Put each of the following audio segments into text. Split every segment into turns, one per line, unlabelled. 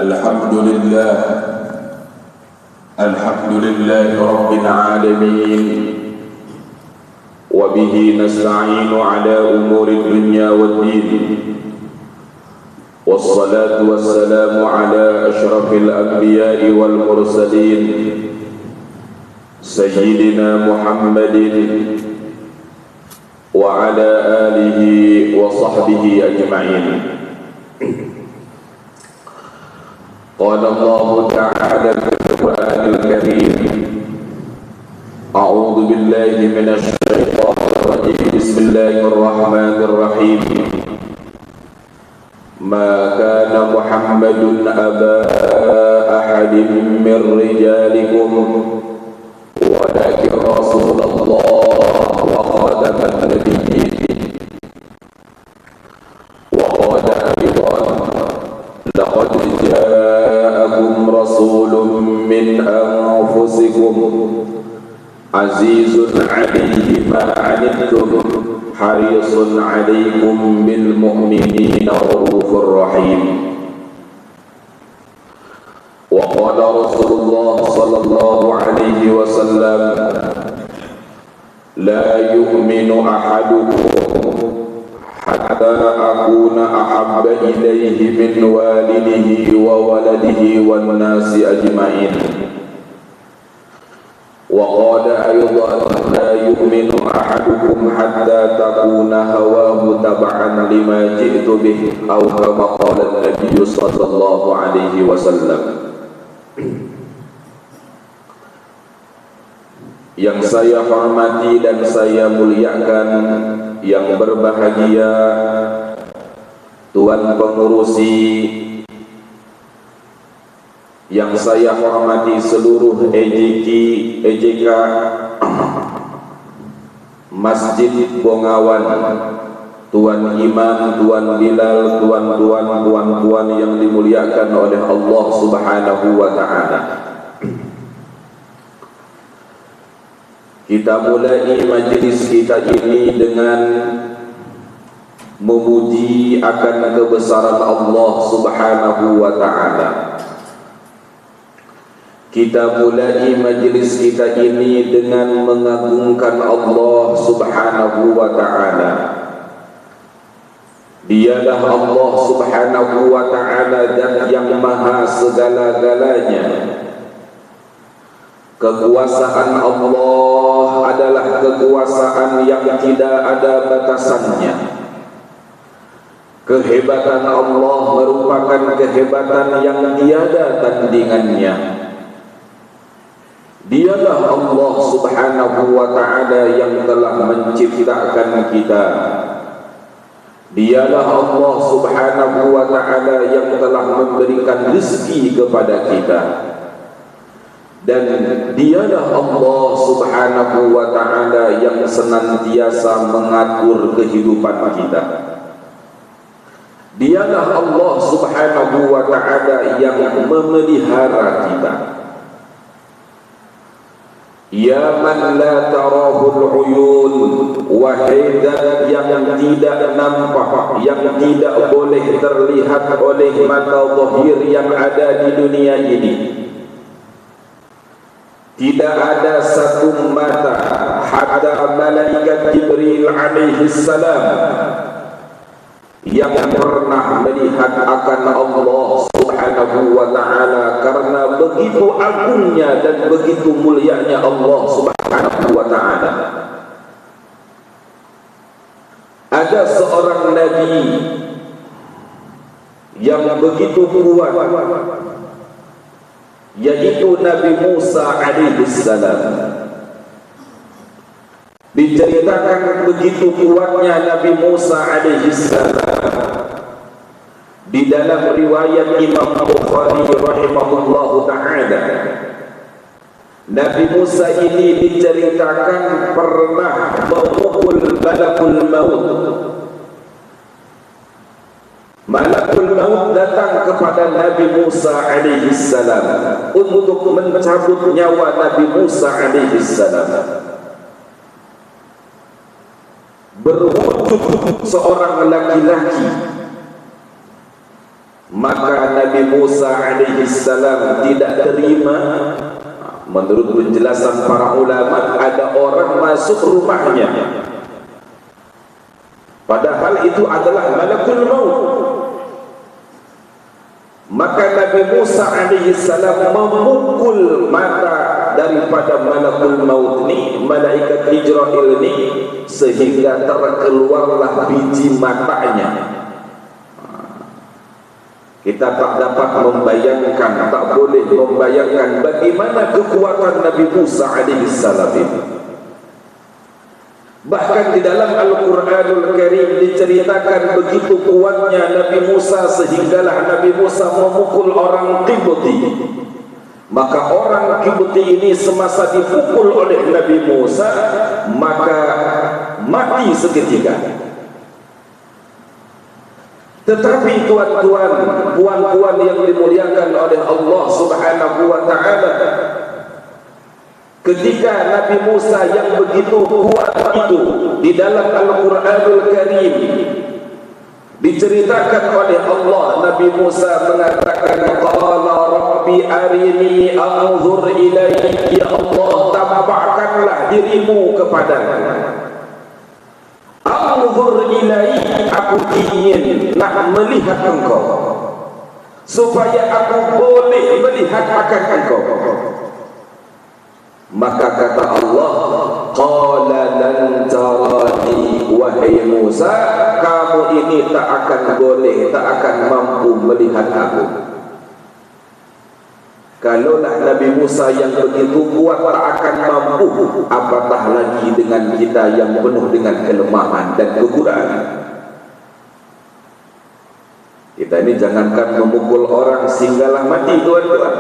الحمد لله رب العالمين، وبه نستعين على أمور الدنيا والدين، والصلاة والسلام على أشرف الأنبياء والمرسلين سيدنا محمد وعلى آله وصحبه أجمعين. قال الله تعالى في القرآن الكريم: أعوذ بالله من الشيطان الرجيم، بسم الله الرحمن الرحيم. ما كان محمد أبا أحد من رجالكم ولكن رسول الله وخاتم النبيين. وقال أيضا: لقد جاءكم رسول من أنفسكم عزيز عليه ما عنتم حريص عليكم بالمؤمنين رؤوف رحيم. وقال رسول الله صلى الله عليه وسلم: لا يؤمن أحدكم حتى أكون أحب إليه من والده وولده والناس أجمعين. وقال أيضا: لا يؤمن أحدكم حتى تكون هواه تبعا لما جئت به، أو كما قال النبي صلى الله عليه وسلم. Yang saya hormati dan saya muliakan, yang berbahagia Tuan Pengurusi, yang saya hormati seluruh EJK Masjid Bongawan, Tuan Imam, Tuan Bilal, tuan-tuan yang dimuliakan oleh Allah Subhanahu wa Ta'ala. Kita mulai majlis kita ini dengan memuji akan kebesaran Allah Subhanahu wa Ta'ala. Kita mulai majlis kita ini dengan mengagungkan Allah Subhanahu wa Ta'ala. Dialah Allah Subhanahu wa Ta'ala dan yang maha segala-galanya. Kekuasaan Allah adalah kekuasaan yang tidak ada batasannya. Kehebatan Allah merupakan kehebatan yang tiada tandingannya. Dialah Allah Subhanahu wa Ta'ala yang telah menciptakan kita. Dialah Allah Subhanahu wa Ta'ala yang telah memberikan rezeki kepada kita. Dan dialah Allah Subhanahu wa Ta'ala yang senantiasa mengatur kehidupan kita. Dialah Allah Subhanahu wa Ta'ala yang memelihara kita. Ya man la tarahul uyun, wahai zat yang tidak nampak, yang tidak boleh terlihat oleh mata zahir yang ada di dunia ini. Tidak ada satu mata hatta malaikat Jibril alaihi salam yang pernah melihat akan Allah Subhanahu wa Ta'ala, karena begitu agungnya dan begitu mulianya Allah Subhanahu wa Ta'ala. Ada seorang nabi yang begitu kuat, yaitu Nabi Musa alaihi salam. Diceritakan begitu kuatnya Nabi Musa alaihi salam di dalam riwayat Imam Bukhari rahimahullahu ta'ala. Nabi Musa ini diceritakan pernah memukul malakul maut. Malakul maut datang kepada Nabi Musa alaihi salam untuk mencabut nyawa Nabi Musa alaihi salam. Berwujud seorang laki-laki, maka Nabi Nabi Musa alaihi salam tidak terima, menurut penjelasan para ulama, ada orang masuk rumahnya, padahal itu adalah malakul maut. Maka Nabi Musa alaihi salam memukul mata daripada malakul maut ni, malaikat Jibril ni, sehingga terkeluarlah biji matanya. Kita tak dapat membayangkan, tak boleh membayangkan bagaimana kekuatan Nabi Musa alaihi salam ini. Bahkan di dalam Al-Quranul Karim diceritakan begitu kuatnya Nabi Musa sehinggalah Nabi Musa memukul orang Qibti. Maka orang Qibti ini semasa dipukul oleh Nabi Musa, maka mati seketika. Tetapi tuan-tuan, puan-puan yang dimuliakan oleh Allah Subhanahu wa ta'ala, ketika Nabi Musa yang begitu kuat itu, di dalam Al-Quranul Karim diceritakan oleh Allah, Nabi Musa mengatakan, qala rabbi arini anzur ilaik, ya Allah, tampakkanlah dirimu kepadaku. Anzur ilaik, aku ingin nak melihat engkau, supaya aku boleh melihat akan engkau. Maka kata Allah, qala lan tarani, wahai Musa, kamu ini tak akan boleh, tak akan mampu melihat aku. Kalaulah Nabi Musa yang begitu kuat tak akan mampu, apatah lagi dengan kita yang penuh dengan kelemahan dan kekurangan. Kita ini jangankan memukul orang sehinggalah mati, tuan-tuan.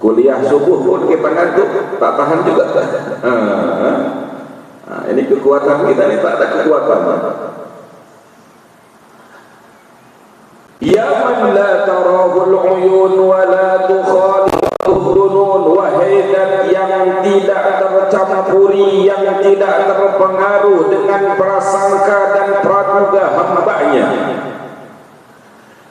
Kuliah subuh pun kita ngantuk, tak tahan juga. Ini kekuatan kita ini tak ada kekuatan. Ya man la tarahul uyun wa la tukhalifuhu dunun, wahai zat yang tidak tercampuri, yang tidak terpengaruh dengan prasangka dan praduga hambanya.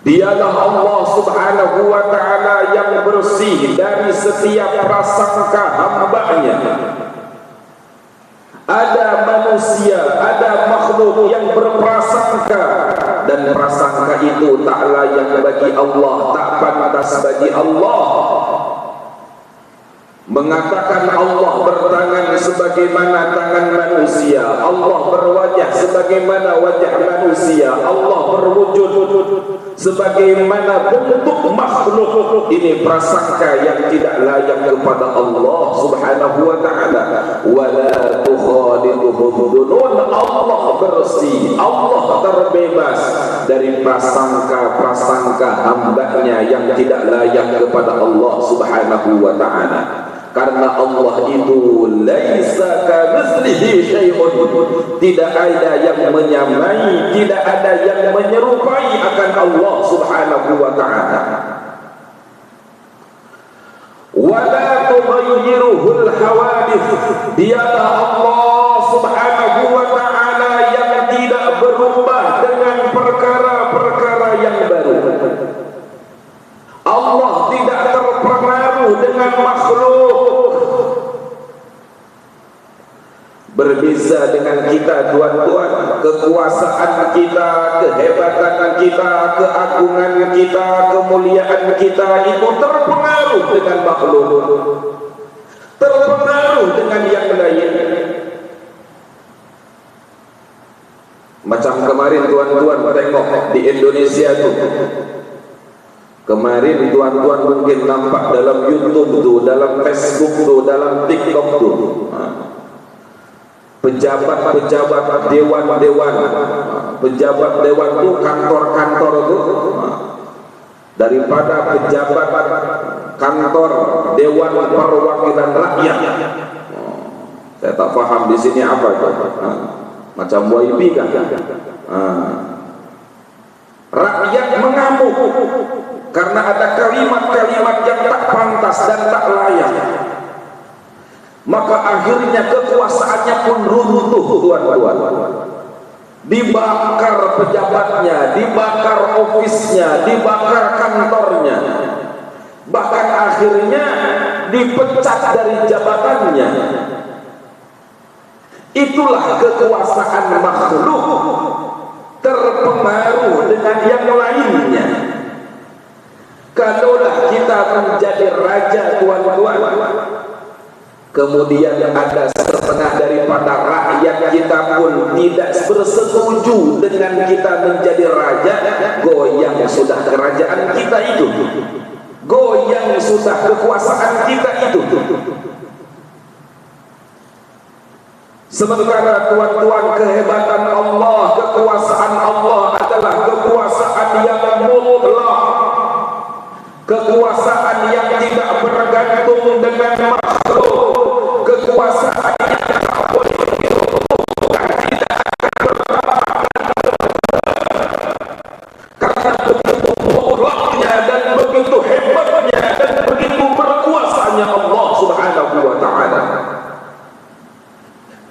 Dialah Allah Subhanahu wa ta'ala yang bersih dari setiap prasangka hambanya. Ada manusia, ada makhluk yang berprasangka, dan prasangka itu tak layak bagi Allah, tak pantas bagi Allah. Mengatakan Allah bertangan sebagaimana tangan manusia, Allah berwajah sebagaimana wajah manusia, Allah berwujud sebagaimana bentuk makhluk. Ini prasangka yang tidak layak kepada Allah Subhanahu wa ta'ala. Wala tukhaliduhu dunun, Allah bersih, Allah terbebas dari prasangka-prasangka hambanya yang tidak layak kepada Allah Subhanahu wa ta'ala. Karena Allah itu laisa kamitslihi syai'un, tidak ada yang menyamai, tidak ada yang menyerupai akan Allah Subhanahu wa ta'ala. Wala tughayyiruhul hawadith, dialah Allah Subhanahu wa ta'ala yang tidak berubah dengan perkara-perkara yang baru. Allah tidak terpengaruh dengan makhluk. Berbeza dengan kita, tuan-tuan, kekuasaan kita, kehebatan kita, keagungan kita, kemuliaan kita itu terpengaruh dengan makhluk, terpengaruh dengan yang lain. Macam kemarin tuan-tuan tengok di Indonesia tu, kemarin tuan-tuan mungkin nampak dalam YouTube tu, dalam Facebook tu, dalam TikTok tu, pejabat-pejabat dewan-dewan, pejabat dewan tu, kantor-kantor tu, daripada pejabat kantor Dewan Perwakilan Rakyat. Saya tak faham di sini apa itu. Macam YB kan? Rakyat mengamuk karena ada kalimat-kalimat yang tak pantas dan tak layak. Maka akhirnya kekuasaannya pun runtuh, tuan-tuan. dibakar pejabatnya, dibakar ofisnya, dibakar kantornya, bahkan akhirnya dipecat dari jabatannya. Itulah kekuasaan makhluk terpengaruh dengan yang lainnya. Kalaulah kita menjadi raja, tuan-tuan, kemudian ada setengah daripada rakyat kita pun tidak bersetuju dengan kita menjadi raja, goyang sudah kerajaan kita itu, goyang sudah kekuasaan kita itu. Sementara tuan-tuan, kehebatan Allah, kekuasaan Allah adalah kekuasaan yang mutlak, kekuasaan yang tidak bergantung dengan makhluk, kekuasaan yang tak boleh dirubahkan, tidak akan bertambah karena begitu mutlaknya dan begitu hebatnya dan begitu berkuasanya Allah Subhanahu wa ta'ala.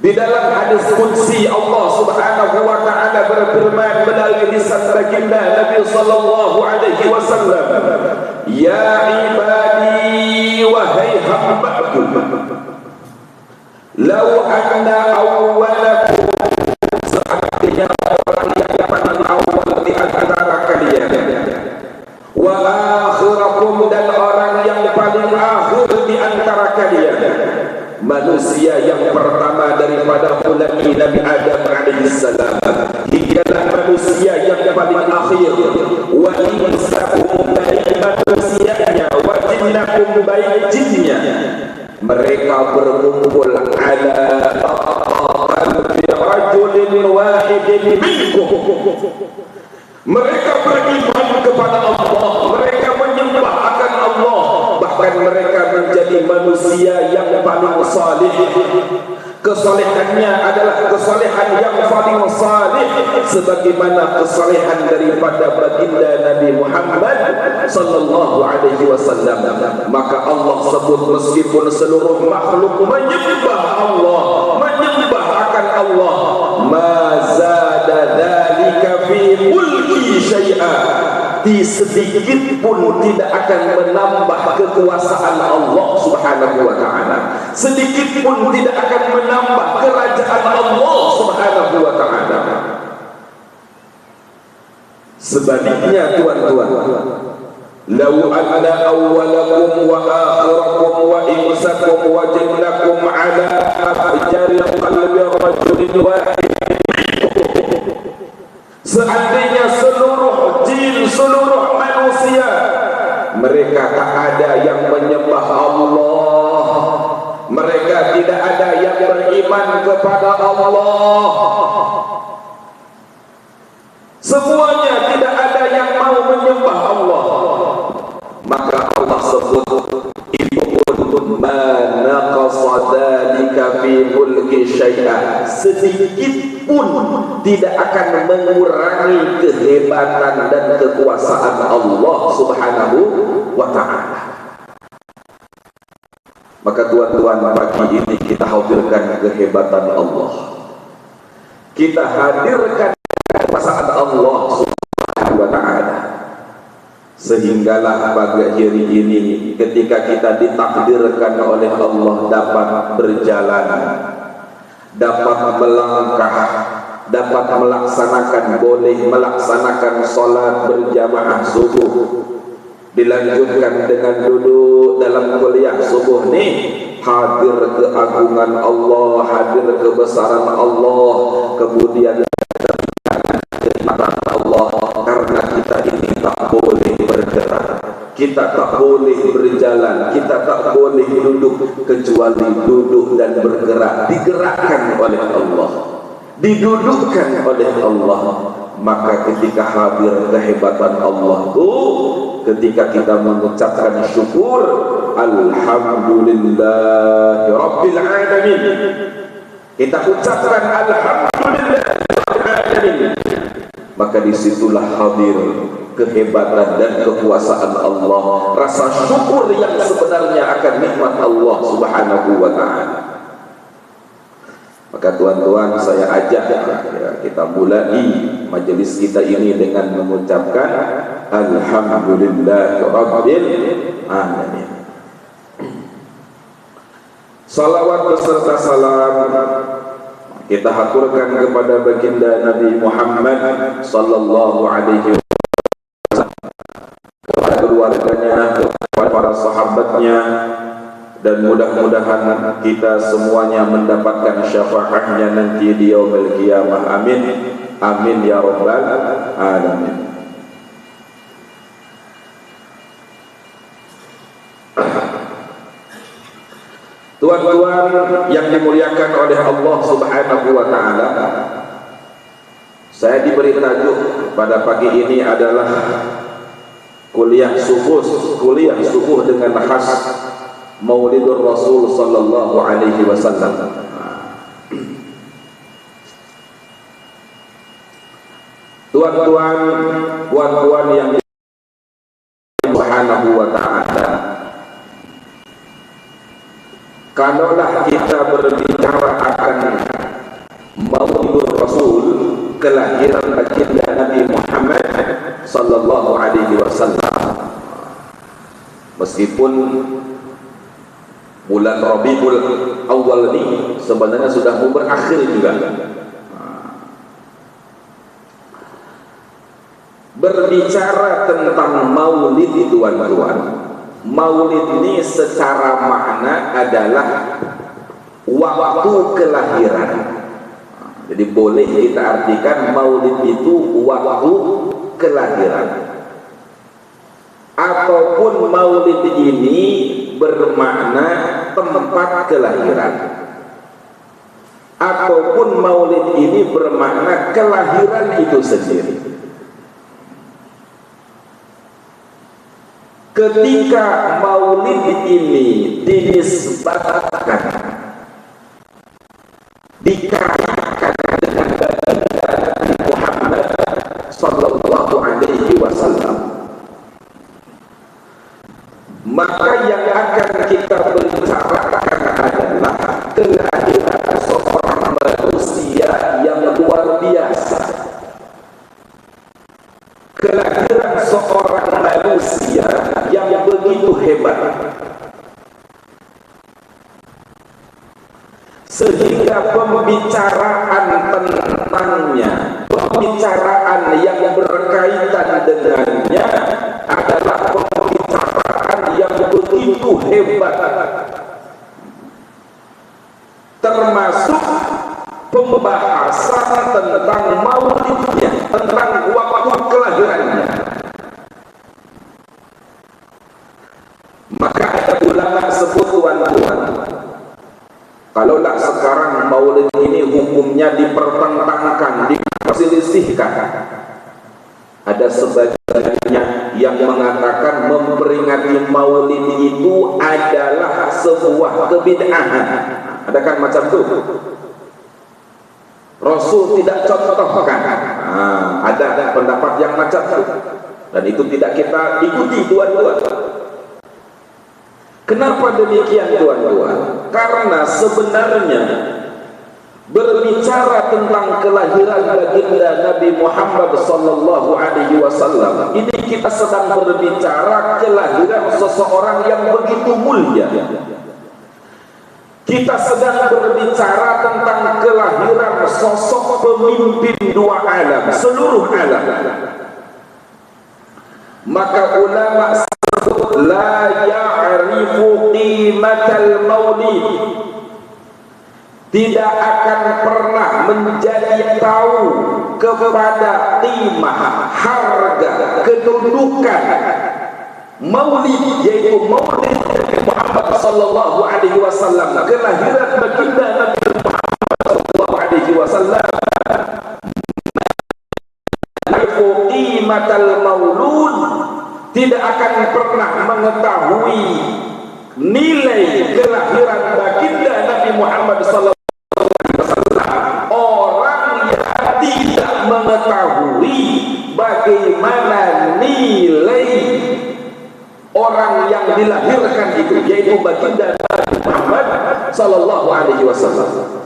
Di dalam hadis qudsi Allah Subhanahu wa ta'ala berfirman melalui lisan baginda Nabi sallallahu alaihi wasallam, ya ibadi, wahai hambaku, law anna awwalakum, seandainya orang yang paling awal di antara kalian, wa akhirakum, dan orang yang paling akhir di antara kalian, manusia yang pertama daripada mulai Nabi Adam alaihissalam hinggalah manusia yang paling akhir, wa insakum, baik manusianya, wa jinnakum, baik jinnya, mereka berkumpul ala qalbi rajulin wahidin minkum, mereka beriman kepada Allah, mereka menyembah akan Allah, bahkan mereka menjadi manusia yang paling salih. Kesolehannya adalah kesolehan yang paling salih, sebagaimana kesolehan daripada baginda Nabi Muhammad sallallahu alaihi wasallam. Maka Allah sebut meskipun seluruh makhluk menyembah Allah, menyembah akan Allah, ma zada dzalika fi mulki syai'a, sedikit pun tidak akan menambah kekuasaan Allah Subhanahu wa ta'ala, sedikit pun tidak akan menambah kerajaan Allah Subhanahu wa ta'ala. Sebaliknya tuan-tuan, law anna awwalakum wa akhirakum wa insakum wa jinnakum ala afjari qalbi rajulin wahid, seandainya seluruh jin, seluruh manusia, mereka tak ada yang menyembah Allah, mereka tidak ada yang beriman kepada Allah, semuanya tidak ada yang mau menyembah Allah, maka Allah sebut ibun manaqasa dzalika fi mulki syai'a, sedikit pun tidak akan mengurangi kehebatan dan kekuasaan Allah Subhanahu wa ta'ala. Maka tuan-tuan, pagi ini kita hadirkan kehebatan Allah, kita hadirkan kekuasaan Allah Subhanahu wa ta'ala, sehinggalah pada hari ini ketika kita ditakdirkan oleh Allah dapat berjalan, dapat melangkah, dapat melaksanakan, boleh melaksanakan solat berjamaah subuh, dilanjutkan dengan duduk dalam kuliah subuh ni, hadir keagungan Allah, hadir kebesaran Allah, kemudian kenikmatan Allah, karena kita ini tak boleh bergerak, kita tak boleh berjalan, kita tak boleh duduk, kecuali duduk dan bergerak, digerakkan oleh Allah, didudukkan oleh Allah. Maka ketika hadir kehebatan Allah itu, ketika kita mengucapkan syukur, alhamdulillahi rabbil alamin, kita ucapkan alhamdulillahi rabbil alamin, maka disitulah hadir kehebatan dan kekuasaan Allah, rasa syukur yang sebenarnya akan nikmat Allah Subhanahu wa ta'ala. Maka Maka tuan-tuan, saya ajak ya, kita mulai majelis kita ini dengan mengucapkan Alhamdulillahirabbil alamin. Salawat beserta salam kita haturkan kepada baginda Nabi Muhammad sallallahu alaihi wasallam, kepada keluarganya, kepada para sahabatnya, dan mudah-mudahan kita semuanya mendapatkan syafaatnya nanti di yaumil qiyamah. Amin. Amin ya rabbal alamin. Tuan-tuan yang dimuliakan oleh Allah Subhanahu wa taala, saya diberi tajuk pada pagi ini adalah kuliah subuh dengan khas Maulidur Rasul sallallahu alaihi wasallam. Tuan-tuan, puan-puan yang Subhanahu wa taala, kalaulah kita berbicara akan Maulidur Rasul, kelahiran baginda Nabi Muhammad sallallahu alaihi wasallam, meskipun bulan Rabiul Awal ini sebenarnya sudah mau berakhir juga, berbicara tentang maulid, tuan-tuan, maulid ini secara makna adalah waktu kelahiran. Jadi boleh kita artikan maulid itu waktu kelahiran, ataupun maulid ini bermakna tempat kelahiran, ataupun maulid ini bermakna kelahiran itu sendiri. Ketika maulid ini dinisbatkan, dikaitkan dengan baginda Nabi Muhammad sallallahu alaihi wasallam, maka yang akan kita bicarakan adalah kelahiran seorang manusia yang luar biasa, kelahiran seorang manusia yang begitu hebat, sehingga pembicaraan tentangnya, pembicaraan yang berkaitan dengannya adalah pembicaraan yang begitu hebat, termasuk pembahasan tentang maulidnya, tentang waktu kelahirannya. Maka ada ulama sebut, tuan-tuan, kalaulah sekarang maulid ini hukumnya dipertentangkan, diperselisihkan, ada sebagiannya yang mengatakan memperingati maulid itu adalah sebuah kebid'ahan. Ada kan macam itu? Rasul tidak contohkan. Ada pendapat yang macam itu, dan itu tidak kita ikuti, tuan-tuan. Kenapa demikian, tuan-tuan? Karena sebenarnya berbicara tentang kelahiran baginda Nabi Muhammad sallallahu alaihi wasallam, ini kita sedang berbicara kelahiran seseorang yang begitu mulia. Kita sedang berbicara tentang kelahiran sosok pemimpin dua alam, seluruh alam. Maka ulama sebut la ya'rifu qimatal maulid, tidak akan pernah menjadi tahu kepada qimah, harga, kedudukan maulid, yaitu maulid Muhammad sallallahu alaihi wasallam, kelahiran baginda Nabi Muhammad sallallahu alaihi wasallam. Qimatal maulud, tidak akan pernah mengetahui nilai kelahiran baginda Nabi Muhammad sallallahu alaihi wasallam orang yang tidak mengetahui bagaimana nilai orang yang dilahirkan itu, yaitu baginda Nabi Muhammad sallallahu alaihi wasallam.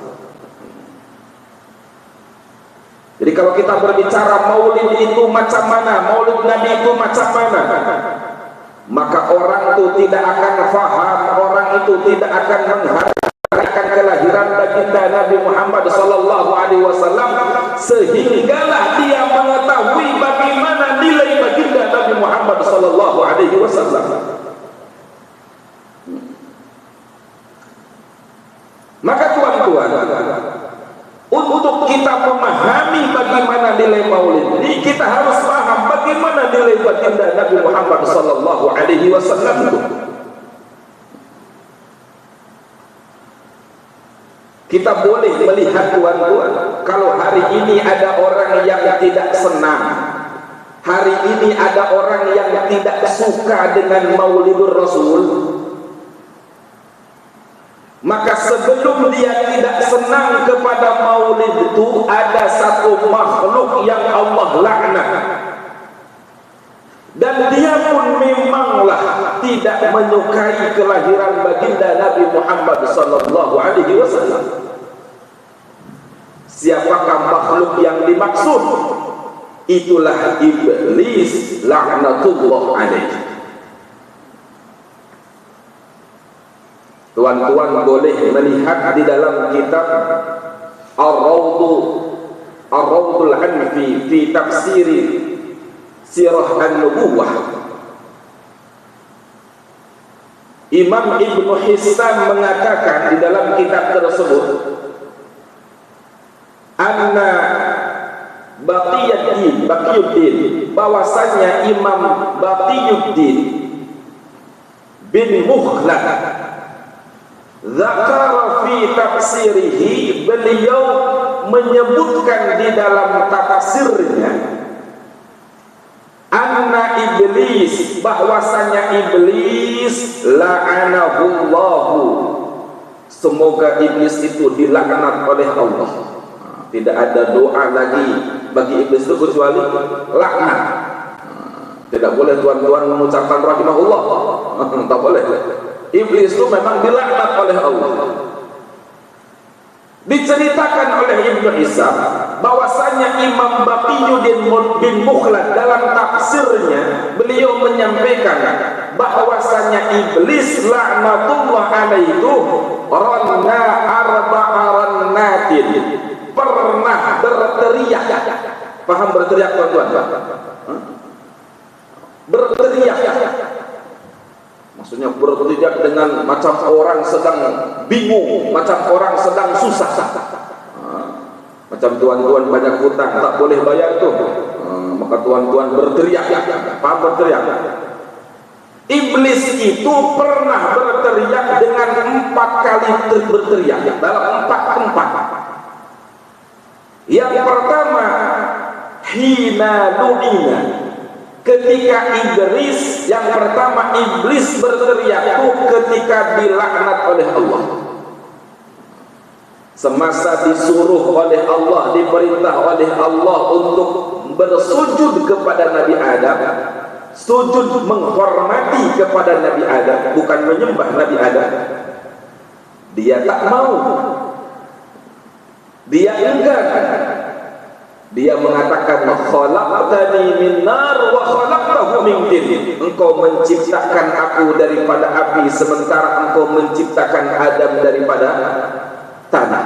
Jadi kalau kita berbicara maulid itu macam mana, maulid Nabi itu macam mana, maka orang itu tidak akan faham, orang itu tidak akan mengharapkan kelahiran baginda Nabi Muhammad sallallahu alaihi wasallam, sehinggalah dia mengetahui bagaimana nilai baginda Nabi Muhammad sallallahu alaihi wasallam. Maka tuan-tuan, untuk kita memahami bagaimana nilai maulid ini, kita harus paham bagaimana nilai baginda Nabi Muhammad sallallahu alaihi wasallam itu. Kita boleh melihat tuan-tuan, kalau hari ini ada orang yang tidak senang, hari ini ada orang yang tidak suka dengan Maulidur Rasul, maka sebelum dia tidak senang kepada maulid itu, ada satu makhluk yang Allah laknat, dan dia pun memanglah tidak menyukai kelahiran baginda Nabi Muhammad sallallahu alaihi wasallam. Siapakah makhluk yang dimaksud? Itulah iblis laknatullah alaihi. Tuan-tuan boleh melihat di dalam kitab Ar-Rawdul Anfi fi Tafsir Sirah An-Nubuwah. Imam Ibn Hisam mengatakan di dalam kitab tersebut, anna Baqiyuddin, bahwasanya Imam Baqiyuddin bin Mukhlad zakara fi tafsirihi, beliau menyebutkan di dalam tafsirnya, anna iblis, bahwasanya iblis la'anahullahu, semoga iblis itu dilaknat oleh Allah. Tidak ada doa lagi bagi iblis itu kecuali laknat. Tidak boleh tuan-tuan mengucapkan rahimahullah, tak boleh. Iblis itu memang dilaknat oleh Allah. Diceritakan oleh Ibnu Hisam bahwasanya Imam Baqiyuddin bin Mukhlad dalam tafsirnya, beliau menyampaikan bahwasanya iblis laknatullah alaihi ranna arba'arannatin, pernah berteriak. Paham berteriak tuan-tuan? Berteriak, maksudnya berteriak dengan macam orang sedang bingung, macam orang sedang susah. Macam tuan-tuan banyak hutang, tak boleh bayar tuh, maka tuan-tuan berteriak. Paham berteriak? Iblis itu pernah berteriak dengan 4 kali berteriak dalam 4 tempat. Yang pertama, hina lu'ina, ketika iblis, yang pertama iblis berteriak itu ketika dilaknat oleh Allah. Semasa disuruh oleh Allah, diperintah oleh Allah untuk bersujud kepada Nabi Adam, sujud menghormati kepada Nabi Adam, bukan menyembah Nabi Adam, dia tak mau, dia enggan. Dia mengatakan, khalaqtani min nar wa khalaqtahu min tin, engkau menciptakan aku daripada api, sementara engkau menciptakan Adam daripada tanah.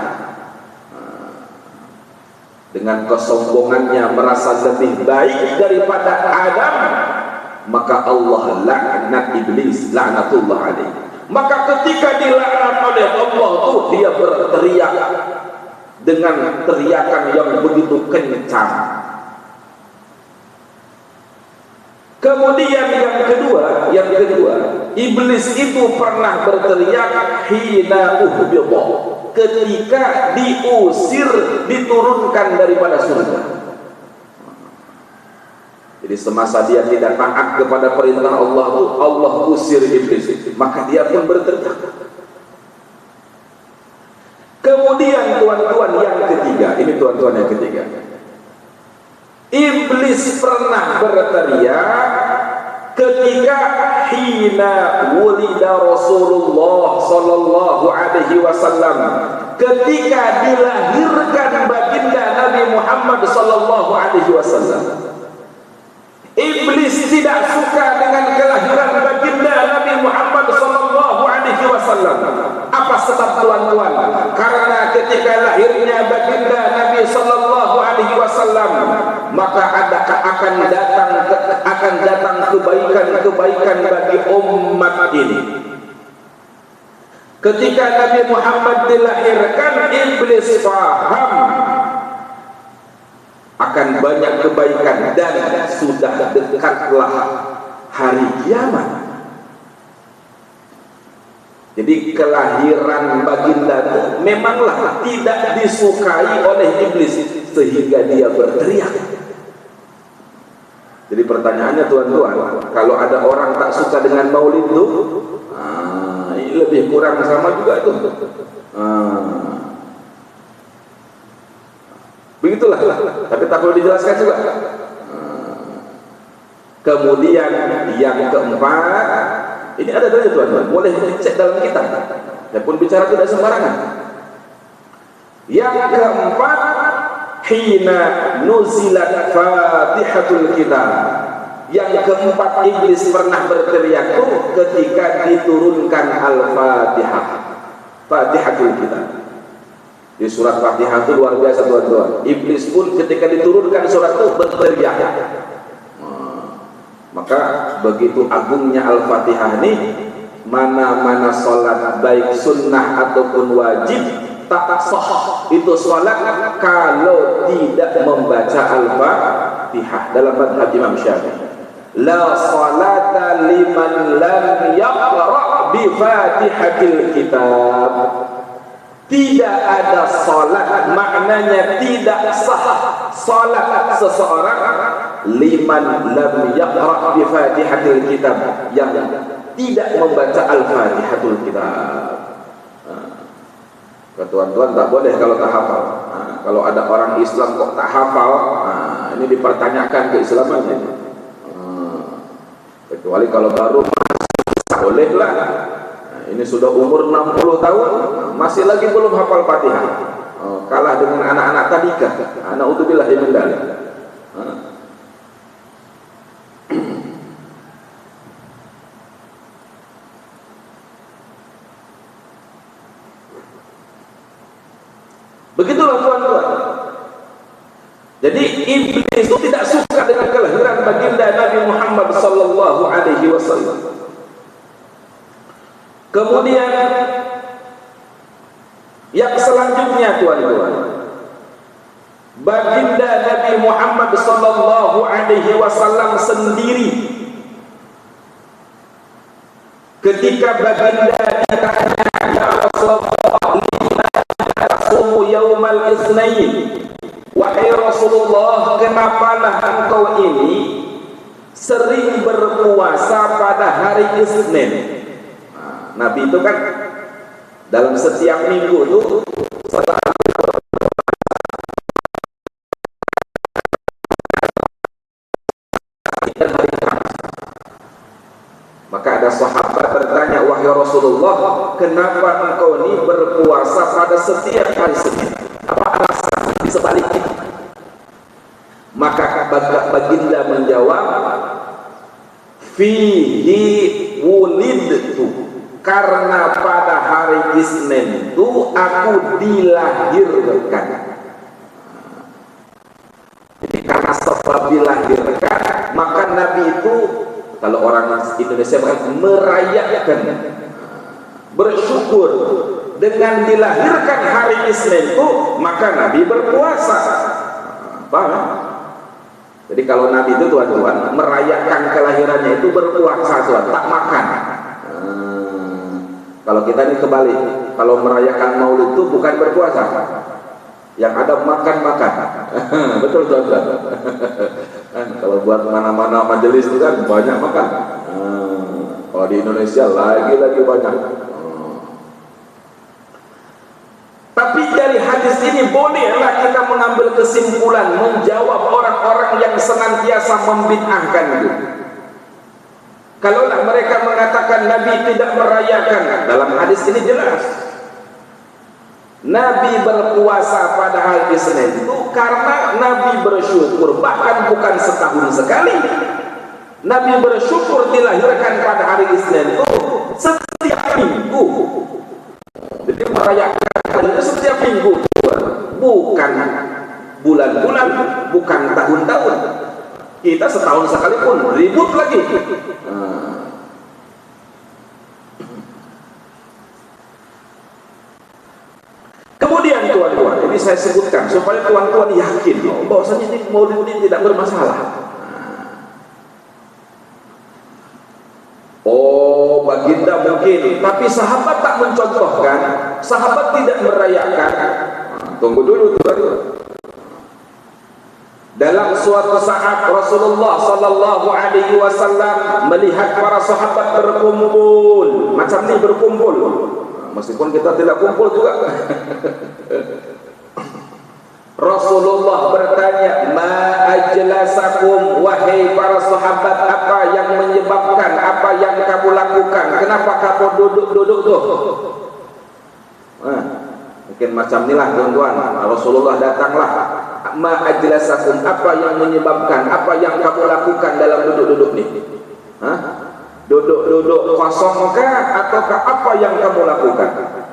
Dengan kesombongannya merasa lebih baik daripada Adam, maka Allah laknat iblis, laknatullah alaihi. Maka ketika dilaknat oleh Allah itu, dia berteriak dengan teriakan yang begitu kencang. Kemudian yang kedua, iblis itu pernah berteriak hina uhbidha, ketika diusir, diturunkan daripada surga. Jadi semasa dia tidak taat kepada perintah Allah itu, Allah usir iblis, maka dia pun berteriak. Kemudian tuan-tuan yang ketiga, ini tuan-tuan yang ketiga, iblis pernah berteriak ketika hina wulida Rasulullah sallallahu alaihi wasallam, ketika dilahirkan baginda Nabi Muhammad sallallahu wasallam. Iblis tidak suka dengan kelahiran baginda Nabi Muhammad sallallahu alaihi wasallam. Apa sebab tuan-tuan? Karena ketika lahirnya baginda Nabi sallallahu alaihi wasallam, maka akan datang kebaikan-kebaikan bagi umat ini. Ketika Nabi Muhammad dilahirkan, iblis faham akan banyak kebaikan dan sudah dekatlah hari kiamat. Jadi kelahiran baginda itu memanglah tidak disukai oleh iblis sehingga dia berteriak. Jadi pertanyaannya tuan-tuan, kalau ada orang tak suka dengan maulid itu, ini lebih kurang sama juga itu. Begitulah, tapi tak perlu dijelaskan juga. Kemudian yang keempat, ini ada dalil tuan-tuan, boleh dicek dalam kitab. Dan pun bicara tidak sembarangan. Yang keempat, hina nuzilat fatihatul kitab. Yang keempat, iblis pernah berteriak itu ketika diturunkan al-fatihah, fatihatul kitab. Di surat Fatihah itu luar biasa tuan-tuan. Iblis pun ketika diturunkan surat itu berteriak. Maka begitu agungnya Al-Fatihah ini, mana-mana sholat baik sunnah ataupun wajib tak sah itu sholat kalau tidak membaca Al-Fatihah. Dalam madhab Imam Syafi'i, la sholata liman lam yaqra' bi fatihatil kitab. Tidak ada salat, maknanya tidak sah salat seseorang liman lam yaqra' bi fatihatil kitab, yang tidak membaca al-fatihatul kitab. Tuan-tuan tak boleh kalau tak hafal. Kalau ada orang Islam kok tak hafal, ini dipertanyakan keislamannya. Kecuali kalau baru bolehlah. Ini sudah umur 60 tahun, masih lagi belum hafal Fatihah. Kalah dengan anak-anak tadika. Na'udzubillah min dzalik. Begitulah tuan-tuan. Jadi iblis itu tidak suka dengan kelahiran baginda Nabi Muhammad sallallahu alaihi wasallam. Kemudian yang selanjutnya tuan-tuan, baginda Nabi Muhammad sallallahu alaihi wasallam sendiri ketika baginda ditanya, ya Rasulullah, tasumu yaumal itsnain, wahai Rasulullah, kenapalah engkau ini sering berpuasa pada hari Isnin? Nabi itu kan dalam setiap minggu itu maka ada sahabat bertanya, wahai Rasulullah, kenapa engkau ini berpuasa pada setiap hari Senin? Apa alasan di sebaliknya? Maka baginda menjawab, fihi wulidtu, karena pada hari Isnin itu aku dilahirkan. Jadi karena sebab dilahirkan, maka Nabi itu, kalau orang Indonesia merayakan, bersyukur dengan dilahirkan hari Isnin itu, maka Nabi berpuasa. Paham? Jadi kalau Nabi itu tuan-tuan merayakan kelahirannya itu berpuasa, tuan, tak makan. Kalau kita ini kebalik, kalau merayakan maulid itu bukan berpuasa, yang ada makan-makan. Betul tuan-tuan. Kalau buat mana-mana majelis itu kan banyak makan. Kalau di Indonesia lagi banyak. Tapi dari hadis ini bolehlah kita mengambil kesimpulan, menjawab orang-orang yang senantiasa membid'ahkan itu. Kalaulah mereka mengatakan Nabi tidak merayakan, dalam hadis ini jelas Nabi berpuasa pada hari Isnin itu karena Nabi bersyukur, bahkan bukan setahun sekali. Nabi bersyukur dilahirkan pada hari Isnin itu setiap minggu. Jadi merayakan itu setiap minggu, bukan bulan-bulan, bukan tahun-tahun. Kita setahun sekali pun ribut lagi. Kemudian tuan-tuan, ini saya sebutkan supaya tuan-tuan yakin bahwasanya ini maulid ini tidak bermasalah. Oh, baginda mungkin, tapi sahabat tak mencontohkan, sahabat tidak merayakan. Tunggu dulu tuan-tuan. Dalam suatu saat Rasulullah sallallahu alaihi wasallam melihat para sahabat berkumpul, macam ni berkumpul. Meskipun kita tidak kumpul juga. Rasulullah bertanya, "Ma ajlasakum, wahai para sahabat, apa yang menyebabkan, apa yang kamu lakukan? Kenapa kamu duduk-duduk tuh?" Mungkin macam inilah tuan-tuan. Rasulullah datanglah, "Ma ajlasakum, apa yang menyebabkan, apa yang kamu lakukan dalam duduk-duduk ni?" Duduk-duduk kosongkah ataukah apa yang kamu lakukan?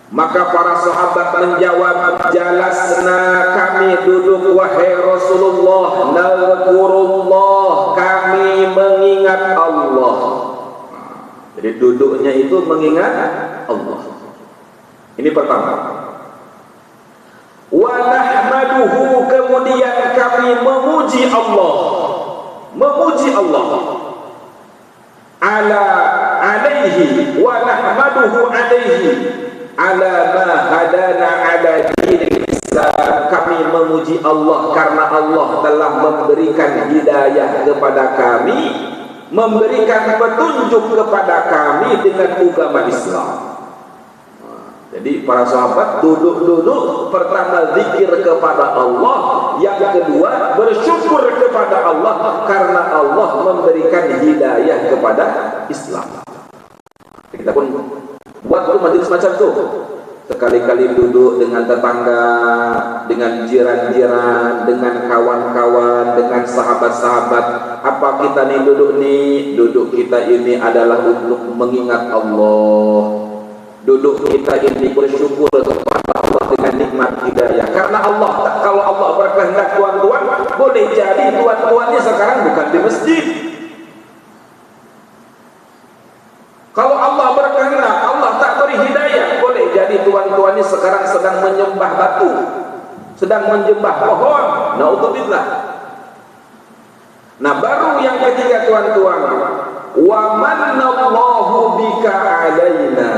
Maka para sahabat menjawab, "Jalasna, kami duduk wahai Rasulullah, nadhkurullah, kami mengingat Allah." Jadi duduknya itu mengingat Allah. Ini pertama. Wa nahmaduhu, kemudian kami memuji Allah. Memuji Allah. Alaihi wa nahmaduhu alaihi ala ma hadana ala dinil Islam. Kami memuji Allah karena Allah telah memberikan hidayah kepada kami, memberikan petunjuk kepada kami dengan agama Islam. Jadi para sahabat duduk-duduk, pertama zikir kepada Allah, yang kedua bersyukur kepada Allah karena Allah memberikan hidayah kepada Islam. Kita pun buat tuh majelis macam tu. Sekali-kali duduk dengan tetangga, dengan jiran-jiran, dengan kawan-kawan, dengan sahabat-sahabat. Apa kita nih duduk nih? Duduk kita ini adalah untuk mengingat Allah. Duduk kita ini bersyukur kepada Allah dengan nikmat hidayah. Karena Allah, kalau Allah berkehendak tuan-tuan, boleh jadi tuan-tuannya sekarang bukan di masjid. Kalau Allah berkehendak, Allah tak beri hidayah, boleh jadi tuan-tuannya sekarang sedang menyembah batu, sedang menyembah pohon. Naudzubillah. Nah, baru yang ketiga tuan-tuan, wa manallahu bika alaina.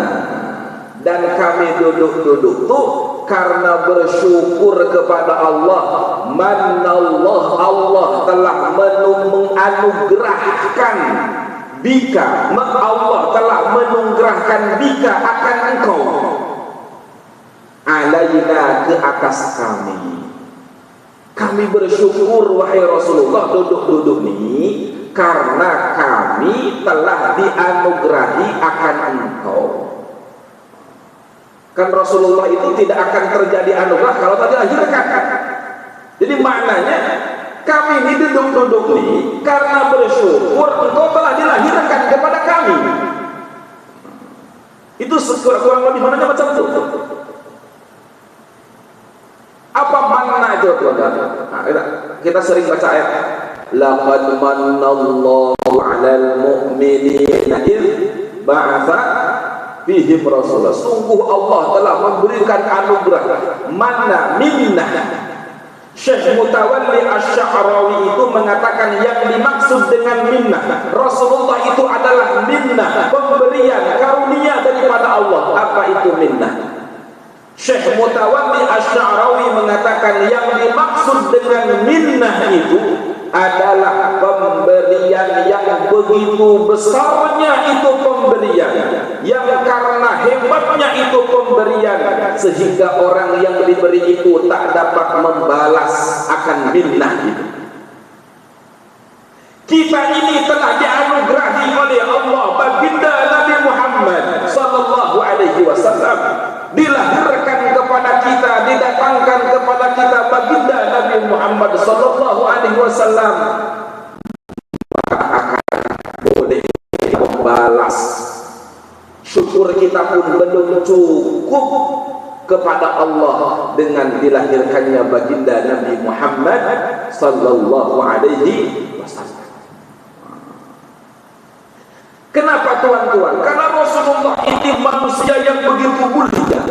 Dan kami duduk-duduk tuh karena bersyukur kepada Allah. Manallah, Allah telah menganugerahkan bika, Allah telah menunggurahkan bika akan engkau, alaina, ke atas kami. Kami bersyukur wahai Rasulullah duduk-duduk ini karena kami telah dianugerahi akan engkau. Kan Rasulullah itu tidak akan terjadi anugerah kalau tak dilahirkan. Jadi maknanya kami ini duduk-duduk ini karena bersyukur engkau telah dilahirkan kepada kami. Itu kurang lebih maknanya macam itu. Apa makna itu tuan-tuan? Kita sering baca ayat, laqad manallahu 'alal mu'minina id ba'atha fihim rasulah. Sungguh Allah telah memberikan anugerah. Mana minnah. Syekh Mutawalli Asy-Sya'rawi itu mengatakan yang dimaksud dengan minnah, Rasulullah itu adalah minnah, pemberian karunia daripada Allah. Apa itu minnah? Syekh Mutawalli Asy-Sya'rawi mengatakan yang dimaksud dengan minnah itu adalah pemberian yang begitu besarnya, itu pemberian yang karena hebatnya itu pemberian sehingga orang yang diberi itu tak dapat membalas akan minnah itu. Kita ini telah dianugerahi oleh Allah baginda Nabi Muhammad sallallahu alaihi wasallam dilahirkan kepada kita, didatangkan kepada kita baginda Nabi Muhammad sallallahu alaihi wasallam, maka akan boleh membalas. Syukur kita pun belum cukup kepada Allah dengan dilahirkannya baginda Nabi Muhammad sallallahu alaihi wasallam. Kenapa tuan-tuan? Karena Rasulullah ini manusia yang begitu mulia,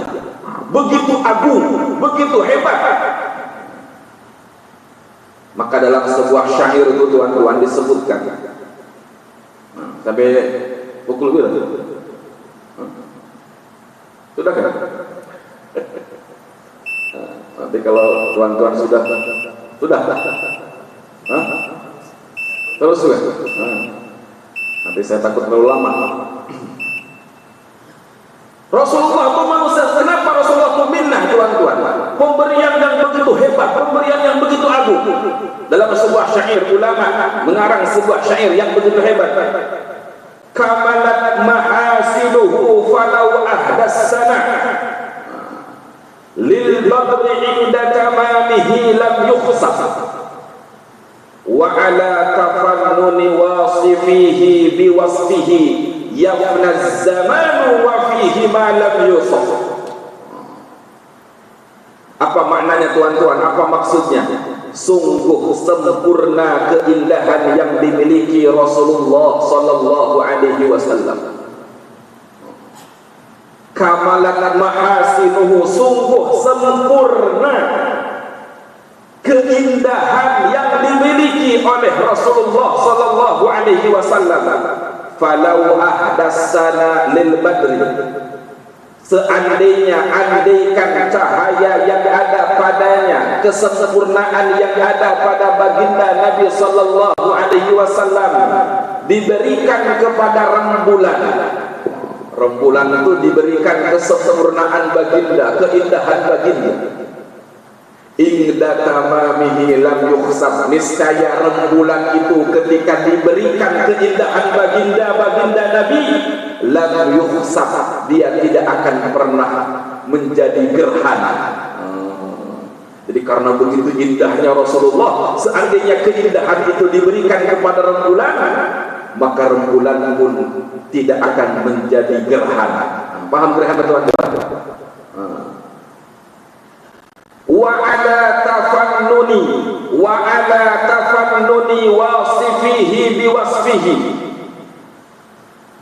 begitu agung, begitu hebat. Maka dalam sebuah syair itu tuan-tuan disebutkan, sampai pukul berapa? Sudah kan? Nanti kalau tuan-tuan sudah, terus sudah. Nanti saya takut terlalu lama. Rasulullah itu manusia. Kenapa Rasulullah itu minnah tuan-tuan? Pemberian yang begitu hebat, pemberian yang begitu agung. Dalam sebuah syair ulama mengarang sebuah syair yang begitu hebat. Kamalat mahasinuhu falau ahdas sana lil badri inda tamamihi lam yukhsaf wa ala tafannuni wasifihi biwasfihi yafna zamanu wa fihi ma lam yusaf. Apa maknanya tuan-tuan? Apa maksudnya? Sungguh sempurna keindahan yang dimiliki Rasulullah sallallahu alaihi wasallam. Kamalan mahasinuhu, sungguh sempurna keindahan yang dimiliki oleh Rasulullah sallallahu alaihi wasallam. Falau ahdatsana lil badri, seandainya andaikan cahaya yang ada padanya, kesempurnaan yang ada pada baginda Nabi sallallahu alaihi wasallam diberikan kepada rembulan. Rembulan itu diberikan kesempurnaan baginda, keindahan baginda. Inda tamamihi lam yukhsab, niscaya rembulan itu ketika diberikan keindahan baginda Nabi, lam yukhsab, dia tidak akan pernah menjadi gerhana. Jadi karena begitu indahnya Rasulullah, seandainya keindahan itu diberikan kepada rembulan, maka rembulan pun tidak akan menjadi gerhana. Paham gerhana tuan-tuan? Wa ala tafannuni wasifihi biwasfihi,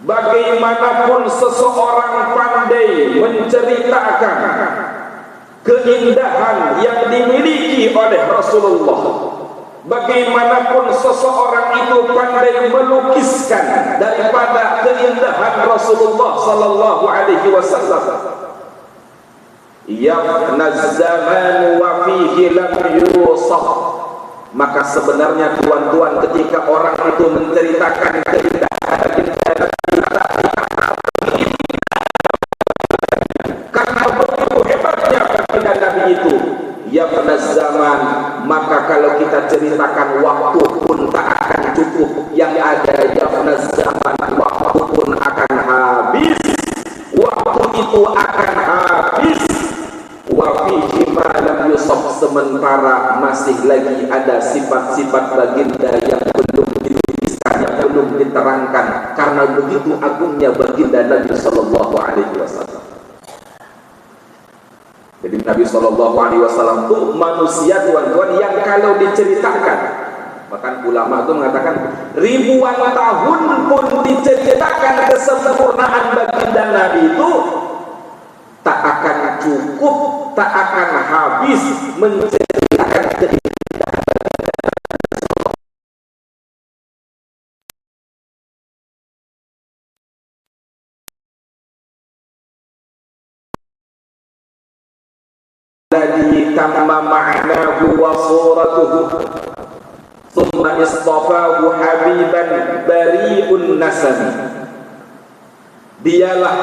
bagaimanapun seseorang pandai menceritakan keindahan yang dimiliki oleh Rasulullah, bagaimanapun seseorang itu pandai melukiskan daripada keindahan Rasulullah sallallahu alaihi wasallam, yafna zaman wa fihi lam yusaf, maka sebenarnya tuan-tuan ketika orang itu menceritakan keindahan karena begitu hebatnya baginda Nabi itu, yafna zaman, maka kalau kita ceritakan waktu pun tak akan cukup. Yang ada yafna zaman, waktu pun akan habis, waktu itu akan habis. Wa fihi ma lam yusaf, sementara masih lagi ada sifat-sifat baginda yang belum dituliskan, yang belum diterangkan, karena begitu agungnya baginda Nabi sallallahu alaihi wasallam. Jadi Nabi sallallahu alaihi wasallam itu manusia tuan-tuan yang kalau diceritakan, bahkan ulama itu mengatakan ribuan tahun pun diceritakan kesempurnaan baginda Nabi itu tak akan cukup, tak akan habis menceritakan keindahan. Alladhi tamma ma'nahu wa suratuhu thumma istafahu habiban bari'un nasami. Dialah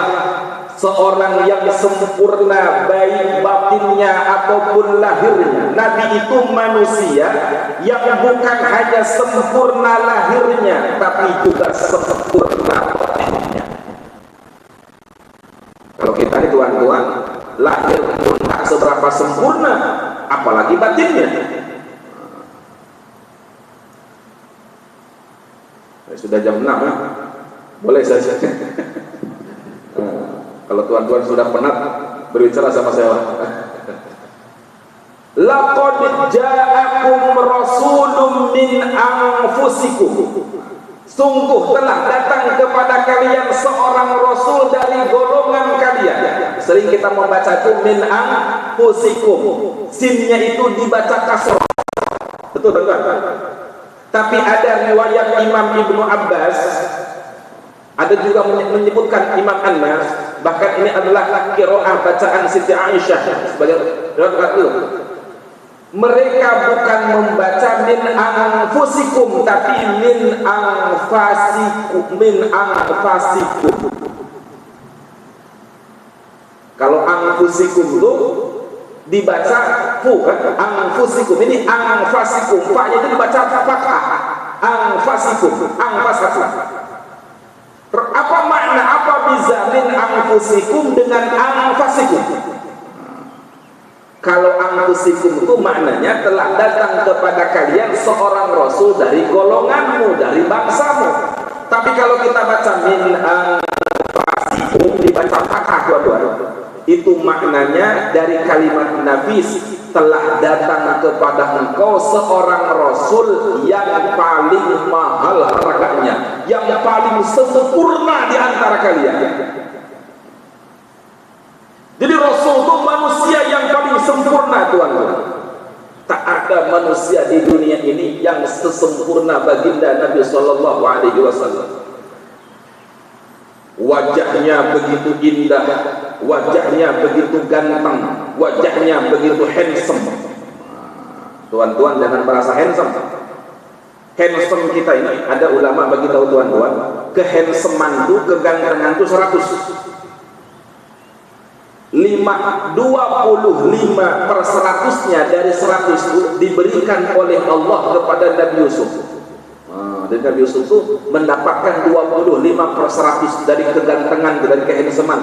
seorang yang sempurna baik batinnya ataupun lahirnya. Nabi itu manusia yang bukan hanya sempurna lahirnya, tapi juga sempurna batinnya. Kalau kita ini tuan-tuan lahir pun tak seberapa sempurna, apalagi batinnya. Sudah jam 6 ya? Boleh saya kalau tuan-tuan sudah penat berbicara sama saya. Laqad ja'akum rasulun min anfusikum, sungguh telah datang kepada kalian seorang rasul dari golongan kalian. Sering kita membaca itu min anfusikum, sinnya itu dibaca kasrah, betul kan? Tapi ada riwayat Imam Ibnu Abbas, ada juga menyebutkan Imam Anas, bahkan ini adalah qiraah bacaan Siti Aisyah sebagai riwayat itu. Mereka bukan membaca min anfusikum, tapi min anfasikum, min anfasikum. Kalau anfusikum itu dibaca fu kan, anfusikum, ini anfasikum, fa-nya itu dibaca fathah, anfasikum, anfasikum. Apa makna, apa beza min anfusikum dengan anfasikum? Kalau anfusikum itu maknanya telah datang kepada kalian seorang rasul dari golonganmu, dari bangsamu. Tapi kalau kita baca min anfasikum dibaca fathah dua-dua, itu maknanya dari kalimat nafis, telah datang kepada engkau seorang rasul yang paling mahal harganya, yang paling sempurna di antara kalian. Jadi rasul itu manusia yang paling sempurna, tuan-tuan. Tak ada manusia di dunia ini yang sesempurna baginda Nabi sallallahu alaihi wasallam. Wajahnya begitu indah, wajahnya begitu ganteng, wajahnya begitu handsome. Tuan-tuan jangan merasa handsome. Handsome kita ini, ada ulama bagi tahu tuan-tuan, kehandsomean itu, kegantengan itu 100. 25/100-nya dari 100 itu diberikan oleh Allah kepada Nabi Yusuf. Dan Nabi Yusuf itu mendapatkan 25/100 dari kegantengan, dari kehandsomean.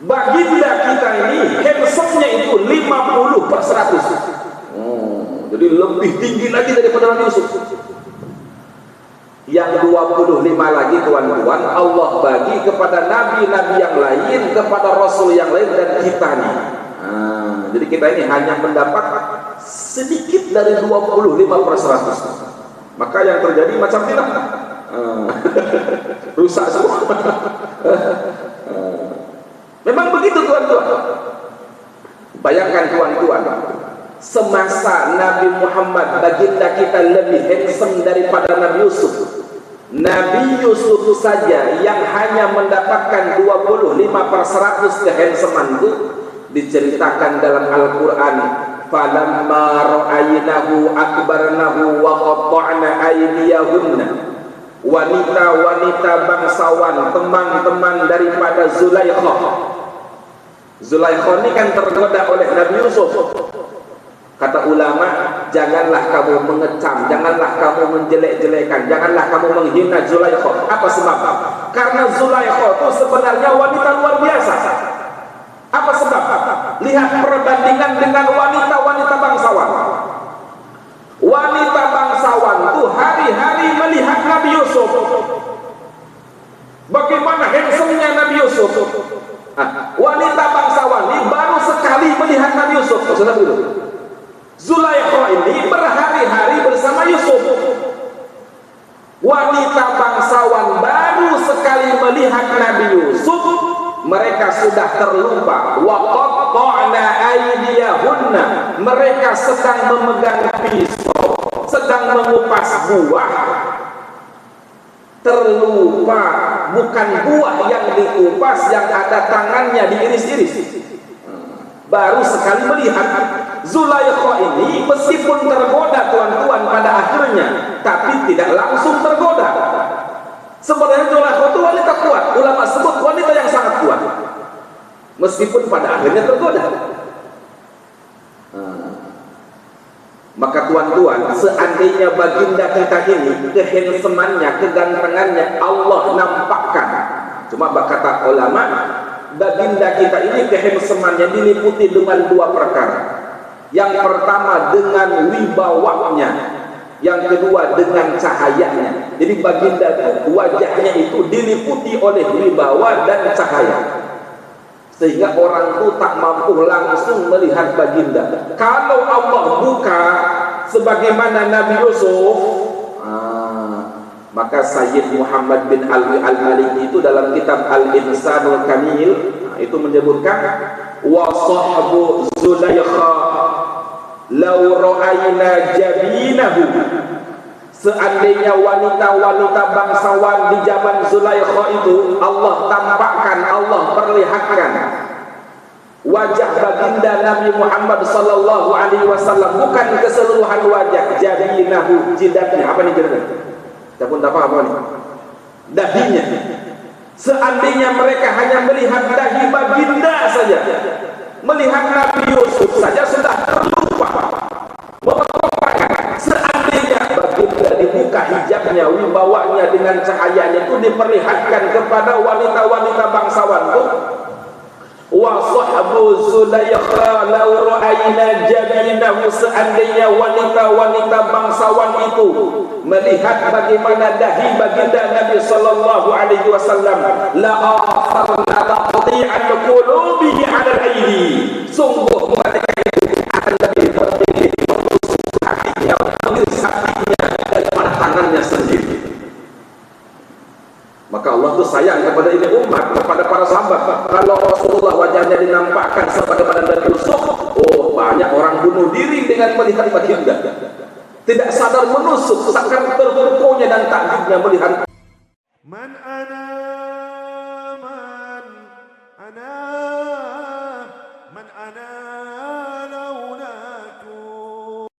Baginda kita ini handsome-nya itu 50/100. Jadi lebih tinggi lagi daripada Nabi Yusuf. Yang 25 lagi, tuan-tuan, Allah bagi kepada nabi-nabi yang lain, kepada rasul yang lain, dan kita nih. Jadi kita ini hanya mendapat sedikit dari 25/100. Maka yang terjadi macam inilah, rusak semua. Memang begitu, tuan-tuan. Bayangkan, tuan-tuan, semasa Nabi Muhammad baginda kita lebih handsome daripada Nabi Yusuf. Nabi Yusuf saja yang hanya mendapatkan 25/100 kehandsomean itu diceritakan dalam Al-Quran. Falamma ra'aynahu akbarnahu wa qatta'na aydiyahunna. Wanita-wanita bangsawan, teman-teman daripada Zulaikha. Zulaikha ini kan tergoda oleh Nabi Yusuf. Kata ulama, janganlah kamu mengecam, janganlah kamu menjelek-jelekan, janganlah kamu menghina Zulaikha. Apa sebab? Karena Zulaikha itu sebenarnya wanita luar biasa. Apa sebab? Lihat perbandingan dengan wanita-wanita bangsawan. Wanita bangsawan itu hari-hari melihat Nabi Yusuf. Bagaimana handsome-nya Nabi Yusuf. Wanita bangsawan ini baru sekali melihat Nabi Yusuf. Maksudnya begitu. Zulaikha ini berhari-hari bersama Yusuf. Wanita bangsawan baru sekali melihat Nabi Yusuf, mereka sudah terlupa. Wa qatta'na aydiyahunna, mereka sedang memegang pisau, sedang mengupas buah. Terlupa, bukan buah yang dikupas, yang ada tangannya diiris-iris. Baru sekali melihat. Zulaikha ini meskipun tergoda, tuan-tuan, pada akhirnya, tapi tidak langsung tergoda. Sebenarnya Zulaikha itu wanita kuat. Ulama sebut wanita yang sangat kuat, meskipun pada akhirnya tergoda. Maka tuan-tuan, seandainya baginda kita ini kehandsomeannya, kegantengannya Allah nampakkan, cuma kata ulama, baginda kita ini kehemsemannya diliputi dengan dua perkara. Yang pertama dengan wibawanya, yang kedua dengan cahayanya. Jadi baginda itu wajahnya itu diliputi oleh wibawa dan cahaya, sehingga orang itu tak mampu langsung melihat baginda. Kalau Allah buka sebagaimana Nabi Yusuf, maka Sayyid Muhammad bin Alwi Al-Maliki itu dalam kitab Al-Insanul Kamil itu menyebutkan wa sahbu Zulaikha law ra'ayna jabinahu, seandainya wanita-wanita bangsawan di zaman Zulaikha itu Allah tampakkan, Allah perlihatkan wajah baginda Nabi Muhammad sallallahu alaihi wasallam, bukan keseluruhan wajah, jabinahu, jidatnya, apa nih jidatnya? Saya pun tak paham apa nih? Dahinya. Seandainya mereka hanya melihat dahi baginda saja, melihat Nabi Yusuf saja sudah terlupa. Seandainya baginda dibuka hijabnya, wibawanya dengan cahayanya itu diperlihatkan kepada wanita-wanita bangsawan itu, wa sahbu Zulaikha law ra'ayna jabinahu, seandainya wanita-wanita bangsawan itu melihat bagaimana dahi baginda Nabi sallallahu alaihi wasallam, la asarna taqti'an qulubihi 'ala al-aidi, sungguh mereka itu akan lebih memilih menusuk hatinya, mengiris hatinya daripada tangannya sendiri. Maka Allah itu sayang kepada ini umat, kepada para sahabat. Kalau Rasulullah wajahnya dinampakkan sebagaimana Nabi Yusuf, oh banyak orang bunuh diri dengan melihat baginda, tidak sadar menusuk, saking terpukaunya dan takjubnya melihat. Man ana